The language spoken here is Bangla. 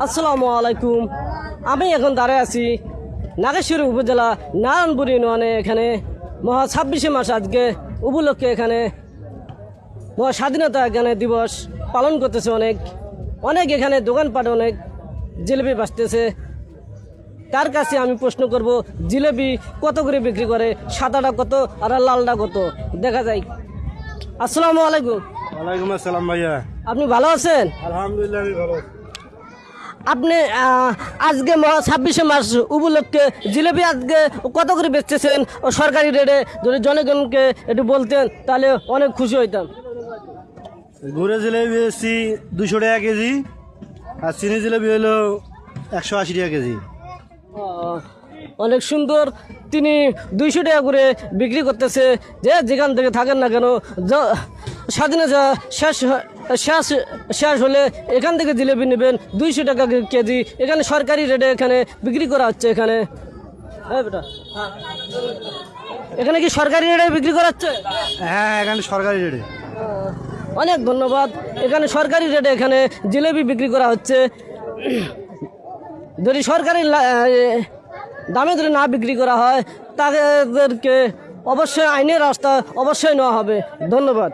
আসসালামু আলাইকুম। আমি এখন দাঁড়িয়ে আছি নাগেশ্বরী উপজেলা নারায়ণপুর ইউনিয়নে। এখানে মহা 26শে মাস আজকে উপলক্ষে এখানে মহা স্বাধীনতা এখানে দিবস পালন করতেছে। অনেক এখানে দোকানপাট অনেক জিলেপি বাঁচতেছে। তার কাছে আমি প্রশ্ন করব, জিলেপি কত করে বিক্রি করে? সাদাটা কত আর লালটা কত? দেখা যায়। আসসালামু আলাইকুম। ওয়ালাইকুম আসসালাম ভাইয়া। আপনি ভালো আছেন? আলহামদুলিল্লাহ আমি ভালো। আপনি আজকে 26শে মার্চ উপলক্ষে জিলেপি আজকে কত করে বেচতেছেন ও সরকারি রেটে? যদি জনগণকে একটু বলতেন তাহলে অনেক খুশি হইতাম। গুড়ে জিলেবি এসছি 200 টাকা কেজি, আর চিনি জিলেবি হলো 180 টাকা কেজি। অনেক সুন্দর। তিনি 200 টাকা করে বিক্রি করতেছে। যেখান থেকে থাকেন না কেন, স্বাধীনতা শেষ হলে এখান থেকে জিলেপি নেবেন 200 টাকা কেজি। এখানে সরকারি রেটে এখানে বিক্রি করা হচ্ছে। এখানে বেটা, এখানে কি সরকারি রেটে বিক্রি করা হচ্ছে? হ্যাঁ, এখানে সরকারি রেটে। অনেক ধন্যবাদ। এখানে সরকারি রেটে এখানে জিলেপি বিক্রি করা হচ্ছে। যদি সরকারি দামে যদি না বিক্রি করা হয় তাদেরকে অবশ্যই আইনের রাস্তা অবশ্যই নেওয়া হবে। ধন্যবাদ।